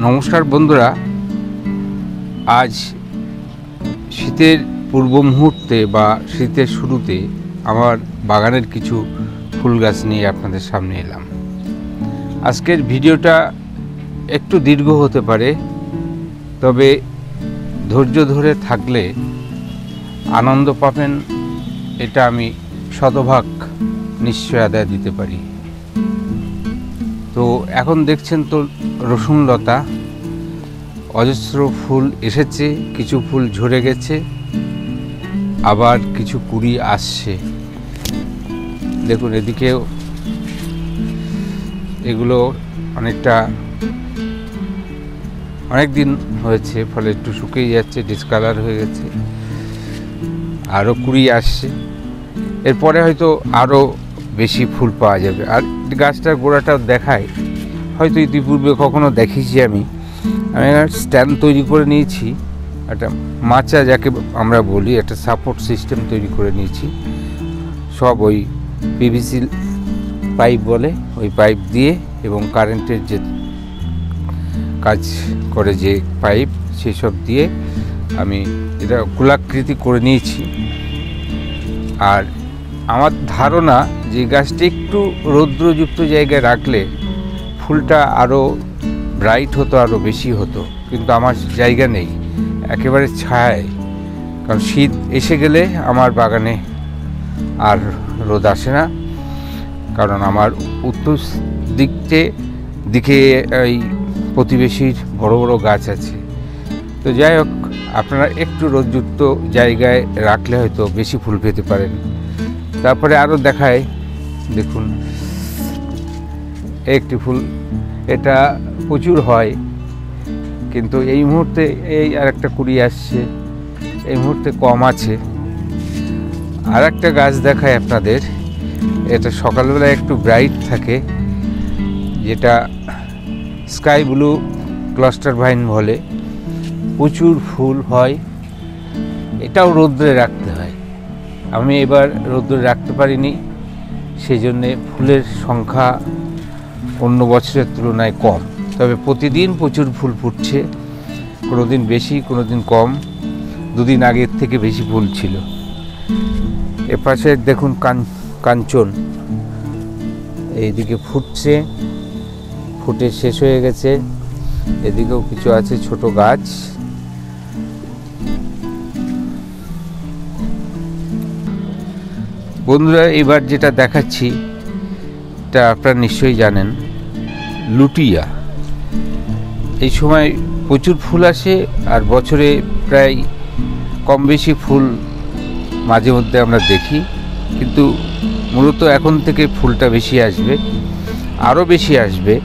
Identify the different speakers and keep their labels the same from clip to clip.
Speaker 1: নমস্কার বন্ধুরা, আজ শীতের পূর্ব মুহূর্তে বা শীতের শুরুতে আমার বাগানের কিছু ফুল গাছ নিয়ে আপনাদের সামনে এলাম। আজকের ভিডিওটা একটু দীর্ঘ হতে পারে, তবে ধৈর্য ধরে থাকলে আনন্দ পাবেন, এটা আমি শতভাগ নিশ্চয় আদায় দিতে পারি। তো এখন দেখছেন তো রসুন লতা, অজস্র ফুল এসেছে, কিছু ফুল ঝরে গেছে, আবার কিছু কুড়ি আসছে। দেখুন এদিকেও এগুলো অনেক দিন হয়েছে, ফলে একটু শুকিয়ে যাচ্ছে, ডিসকালার হয়ে গেছে, আরও কুড়ি আসছে। এরপরে হয়তো আরও বেশি ফুল পাওয়া যাবে। আর গাছটার গোড়াটাও দেখায়, হয়তো ইতিপূর্বে কখনো দেখিয়েছি আমি স্ট্যান্ড তৈরি করে নিয়েছি, একটা মাচা যাকে আমরা বলি, একটা সাপোর্ট সিস্টেম তৈরি করে নিয়েছি। সব ওই পিভিসি পাইপ বলে, ওই পাইপ দিয়ে এবং কারেন্টের যে কাজ করে যে পাইপ, সেসব দিয়ে আমি এটা গোলাকৃতি করে নিয়েছি। আর আমার ধারণা যে গাছটি একটু রৌদ্রযুক্ত জায়গায় রাখলে ফুলটা আরও ব্রাইট হতো, আরও বেশি হতো, কিন্তু আমার জায়গা নেই, একেবারে ছায়ায়। কারণ শীত এসে গেলে আমার বাগানে আর রোদ আসে না, কারণ আমার উত্তর দিকে এই প্রতিবেশীর বড় বড় গাছ আছে। তো যাই হোক, আপনারা একটু রোদযুক্ত জায়গায় রাখলে হয়তো বেশি ফুল পেতে পারেন। তারপরে আরও দেখায়, দেখুন একটি ফুল, এটা প্রচুর হয়, কিন্তু এই মুহূর্তে এই আর একটা কুড়ি আসছে, এই মুহূর্তে কম আছে। আর একটা গাছ দেখায় আপনাদের, এটা সকালবেলা একটু ব্রাইট থাকে, যেটা স্কাই ব্লু ক্লাস্টার ভাইন বলে, প্রচুর ফুল হয়। এটাও রৌদ্রে রাখতে হয়, আমি এবার রৌদ্রে রাখতে পারিনি, সেই জন্যে ফুলের সংখ্যা অন্য বছরের তুলনায় কম। তবে প্রতিদিন প্রচুর ফুল ফুটছে, কোনো দিন বেশি, কোনো দিন কম। দুদিন আগের থেকে বেশি ফুল ছিল। এপাশে দেখুন কাঞ্চন, এইদিকে ফুটছে, ফুটে শেষ হয়ে গেছে। এদিকেও কিছু আছে ছোট গাছ। বন্ধুরা, এবার যেটা দেখাচ্ছি এটা আপনারা নিশ্চয়ই জানেন, লুটিয়া। এই সময় প্রচুর ফুল আসে, আর বছরে প্রায় কম বেশি ফুল মাঝে মধ্যে আমরা দেখি, কিন্তু মূলত এখন থেকে ফুলটা বেশি আসবে, আরও বেশি আসবে,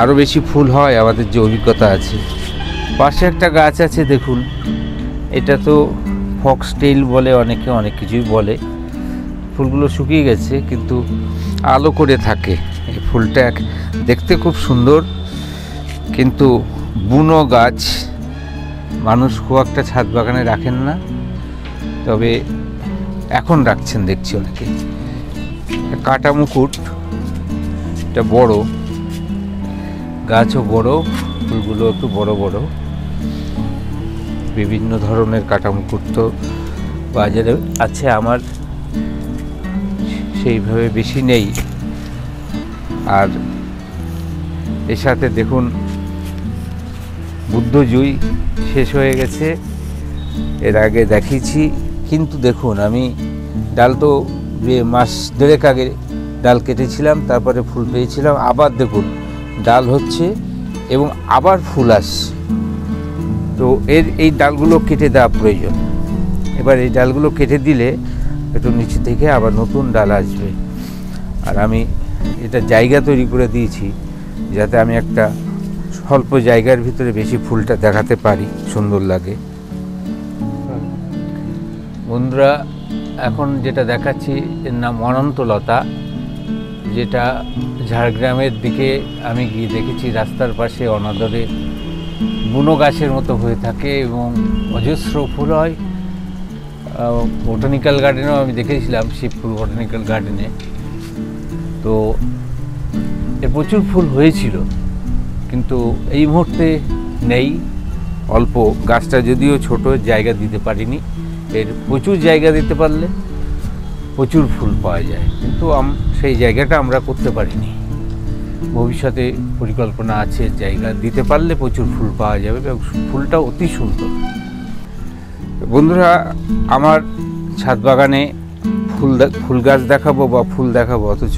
Speaker 1: আরও বেশি ফুল হয়, আমাদের যে অভিজ্ঞতা আছে। পাশে একটা গাছ আছে দেখুন, এটা তো ফক্সটেইল বলে, অনেকে অনেক কিছুই বলে। ফুলগুলো শুকিয়ে গেছে, কিন্তু আলো করে থাকে। এই ফুলটা দেখতে খুব সুন্দর, কিন্তু বুনো গাছ, মানুষ খুব একটা ছাদ বাগানে রাখেন না, তবে এখন রাখছেন দেখছি অনেকে। কাটা মুকুট, এটা বড় গাছও বড়, ফুলগুলো একটু বড় বড়। বিভিন্ন ধরনের কাটা মুকুট তো বাজারে আছে, আমার সেইভাবে বেশি নেই। আর এর সাথে দেখুন বুদ্ধজুই শেষ হয়ে গেছে, এর আগে দেখিয়েছি, কিন্তু দেখুন আমি ডাল তো মাস দেড়েক আগে ডাল কেটেছিলাম, তারপরে ফুল পেয়েছিলাম, আবার দেখুন ডাল হচ্ছে এবং আবার ফুল আসছে। তো এই ডালগুলো কেটে দেওয়া প্রয়োজন। এবার এই ডালগুলো কেটে দিলে একটু নিচে থেকে আবার নতুন ডাল আসবে। আর আমি এটা জায়গা তৈরি করে দিয়েছি, যাতে আমি একটা স্বল্প জায়গার ভিতরে বেশি ফুলটা দেখাতে পারি, সুন্দর লাগে। বন্ধুরা, এখন যেটা দেখাচ্ছি এর নাম অনন্তলতা, যেটা ঝাড়গ্রামের দিকে আমি গিয়ে দেখেছি, রাস্তার পাশে অনাদরে বুনো গাছের মতো হয়ে থাকে এবং অজস্র ফুল হয়। বোটানিক্যাল গার্ডেনেও আমি দেখেছিলাম, শিবপুর বোটানিক্যাল গার্ডেনে, তো এর প্রচুর ফুল হয়েছিল, কিন্তু এই মুহূর্তে নেই, অল্প। গাছটা যদিও ছোট, জায়গা দিতে পারিনি, এর প্রচুর জায়গা দিতে পারলে প্রচুর ফুল পাওয়া যায়, কিন্তু সেই জায়গাটা আমরা করতে পারিনি। ভবিষ্যতে পরিকল্পনা আছে, জায়গা দিতে পারলে প্রচুর ফুল পাওয়া যাবে এবং ফুলটা অতি সুন্দর। বন্ধুরা, আমার ছাদ বাগানে ফুল গাছ দেখাবো বা ফুল দেখাবো অথচ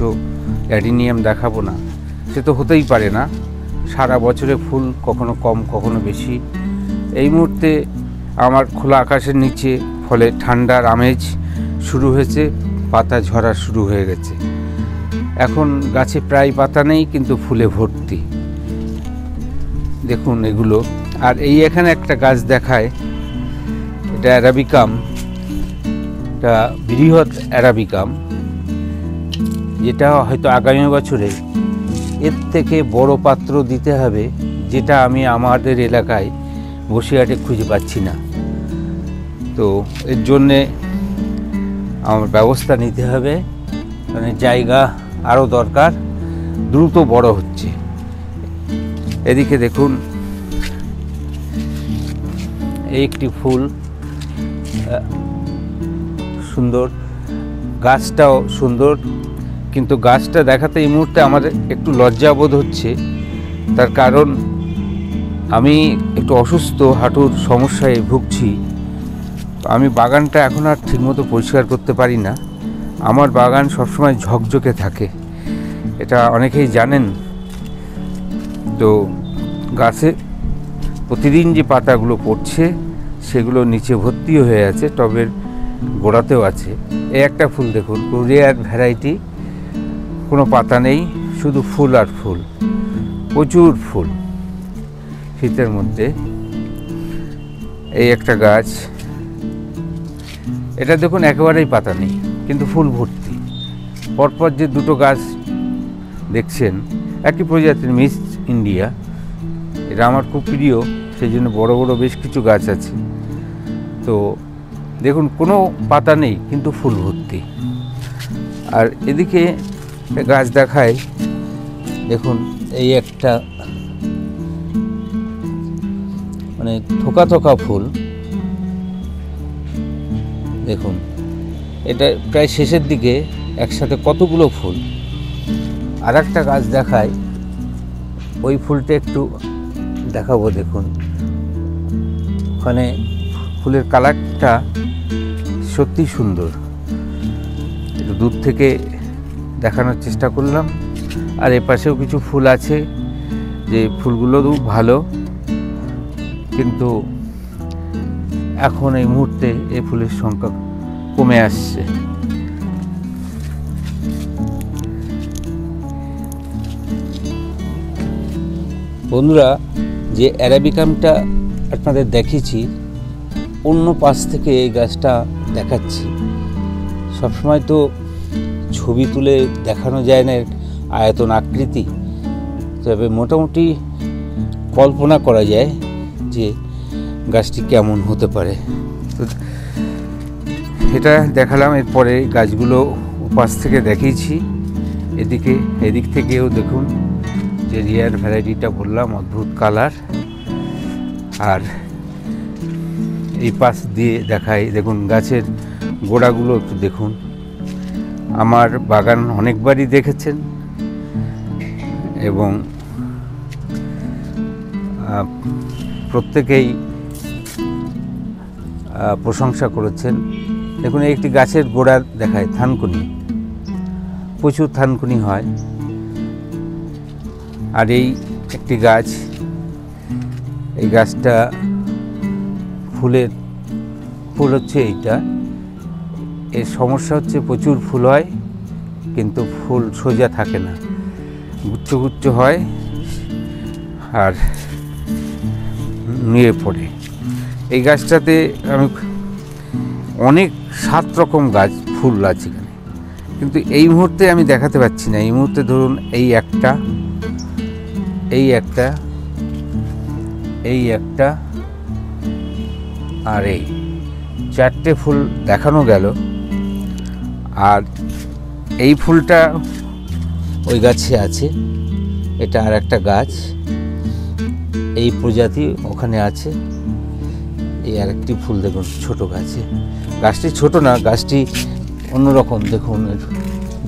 Speaker 1: অ্যাডিনিয়াম দেখাবো না, সে তো হতেই পারে না। সারা বছরে ফুল কখনো কম কখনো বেশি। এই মুহূর্তে আমার খোলা আকাশের নিচে, ফলে ঠান্ডার আমেজ শুরু হয়েছে, পাতা ঝরা শুরু হয়ে গেছে। এখন গাছে প্রায় পাতা নেই, কিন্তু ফুলে ভর্তি। দেখুন এগুলো। আর এখানে একটা গাছ দেখায়, এটা অ্যারাবিকাম, এটা বৃহৎ অ্যারাবিকাম, যেটা হয়তো আগামী বছরে এর থেকে বড় পাত্র দিতে হবে, যেটা আমি আমাদের এলাকায় বসিরহাটে খুঁজে পাচ্ছি না। তো এর জন্যে আমার ব্যবস্থা নিতে হবে, মানে জায়গা আরও দরকার, দ্রুত বড় হচ্ছে। এদিকে দেখুন, এই একটি ফুল, সুন্দর, গাছটাও সুন্দর, কিন্তু গাছটা দেখাতে এই মুহূর্তে আমার একটু লজ্জাবোধ হচ্ছে। তার কারণ আমি একটু অসুস্থ, হাঁটুর সমস্যায় ভুগছি। আমি বাগানটা এখন আর ঠিকমতো পরিষ্কার করতে পারি না। আমার বাগান সবসময় ঝকঝকে থাকে, এটা অনেকেই জানেন। তো গাছে প্রতিদিন যে পাতাগুলো পড়ছে সেগুলো নিচে ভর্তিও হয়ে আছে, টবের গোড়াতেও আছে। এই একটা ফুল দেখুন, রেয়ার ভ্যারাইটি, কোনো পাতা নেই, শুধু ফুল আর ফুল, প্রচুর ফুল শীতের মধ্যে। এই একটা গাছ, এটা দেখুন একেবারেই পাতা নেই, কিন্তু ফুল ভর্তি। পরপর যে দুটো গাছ দেখছেন, একই প্রজাতির মিস ইন্ডিয়া, এটা আমার খুব প্রিয়, সেই জন্য বড় বড় বেশ কিছু গাছ আছে। তো দেখুন কোনো পাতা নেই, কিন্তু ফুল ভর্তি। আর এদিকে গাছ দেখায়, দেখুন এই একটা মানে থোকা থোকা ফুল, দেখুন এটা প্রায় শেষের দিকে, একসাথে কতগুলো ফুল। আর একটা গাছ দেখায়, ওই ফুলটা একটু দেখাবো, দেখুন ওখানে ফুলের কালারটা সত্যি সুন্দর, একটু দূর থেকে দেখানোর চেষ্টা করলাম। আর এপাশেও কিছু ফুল আছে, যে ফুলগুলো ভালো, কিন্তু এখন এই মুহূর্তে এই ফুলের সংখ্যা কমে আসছে। বন্ধুরা, যে অ্যারাবিকামটা আপনাদের দেখিয়েছি, অন্য পাশ থেকে এই গাছটা দেখাচ্ছি। সবসময় তো ছবি তুলে দেখানো যায় না আয়তন আকৃতি, তবে মোটামুটি কল্পনা করা যায় যে গাছটি কেমন হতে পারে। তো এটা দেখালাম, এরপরে গাছগুলো পাশ থেকে দেখিয়েছি। এদিক থেকেও দেখুন, যে রিয়ার ভ্যারাইটিটা বললাম, অদ্ভুত কালার। আর এই পাশ দিয়ে দেখাই, দেখুন গাছের গোড়াগুলো একটু দেখুন। আমার বাগান অনেকবারই দেখেছেন এবং প্রত্যেকেই প্রশংসা করেছেন। দেখুন এই একটি গাছের গোড়া দেখায়, থানকুনি, প্রচুর থানকুনি হয়। আর এই একটি গাছ, এই গাছটা ফুল হচ্ছে এইটা। এর সমস্যা হচ্ছে প্রচুর ফুল হয়, কিন্তু ফুল সোজা থাকে না, গুচ্ছ গুচ্ছ হয় আর নুয়ে পড়ে। এই গাছটাতে আমি অনেক 7 রকম গাছ ফুল আছে এখানে, কিন্তু এই মুহূর্তে আমি দেখাতে পাচ্ছি না। এই মুহূর্তে ধরুন এই একটা, আর এই 4টে ফুল দেখানো গেল। আর এই ফুলটা ওই গাছে আছে, এটা আর একটা গাছ। এই প্রজাতি ওখানে আছে। এই আরেকটি ফুল দেখুন ছোট গাছে, গাছটি ছোট না, গাছটি অন্যরকম, দেখুন এর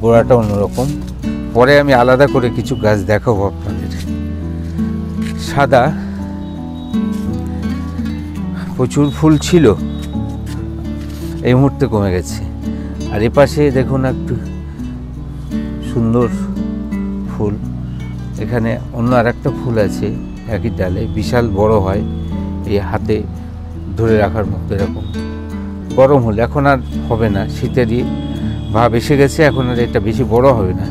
Speaker 1: গোড়াটা অন্যরকম। পরে আমি আলাদা করে কিছু গাছ দেখাবো আপনাদের। সাদা প্রচুর ফুল ছিল, এই মুহূর্তে কমে গেছে। আর এপাশে দেখুন একটু সুন্দর ফুল, এখানে অন্য আর একটা ফুল আছে একই ডালে, বিশাল বড় হয়, এই হাতে ধরে রাখার মতো এরকম। গরম হলে, এখন আর হবে না, শীতেরই ভাব এসে গেছে, এখন আর এটা বেশি বড় হবে না।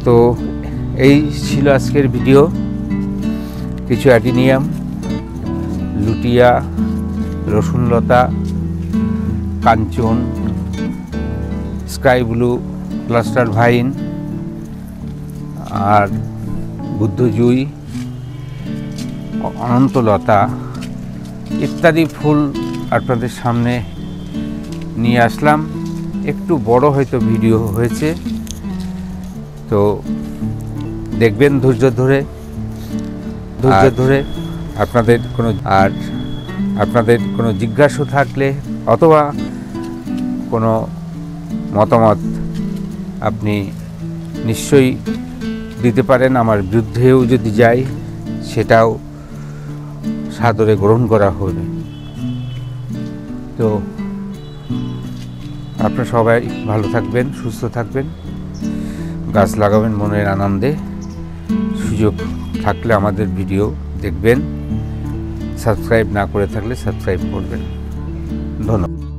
Speaker 1: তো এই ছিল আজকের ভিডিও। কিছু অ্যাডিনিয়াম, লুটিয়া, রসুনলতা, কাঞ্চন, স্কাই ব্লু, ক্লাস্টার ভাইন আর বুদ্ধজুই, অনন্তলতা ইত্যাদি ফুল আপনাদের সামনে নিয়ে আসলাম। একটু বড় হয়তো ভিডিও হয়েছে, তো দেখবেন ধৈর্য ধরে আপনাদের কোনো জিজ্ঞাসা থাকলে অথবা কোনো মতামত আপনি নিশ্চয়ই দিতে পারেন। আমার বিরুদ্ধেও যদি যায় সেটাও সাদরে গ্রহণ করা হবে। তো আপনারা সবাই ভালো থাকবেন, সুস্থ থাকবেন, গাছ লাগাবেন মনের আনন্দে। সুযোগ থাকলে আমাদের ভিডিও দেখবেন, সাবস্ক্রাইব না করে থাকলে সাবস্ক্রাইব করবেন। ধন্যবাদ।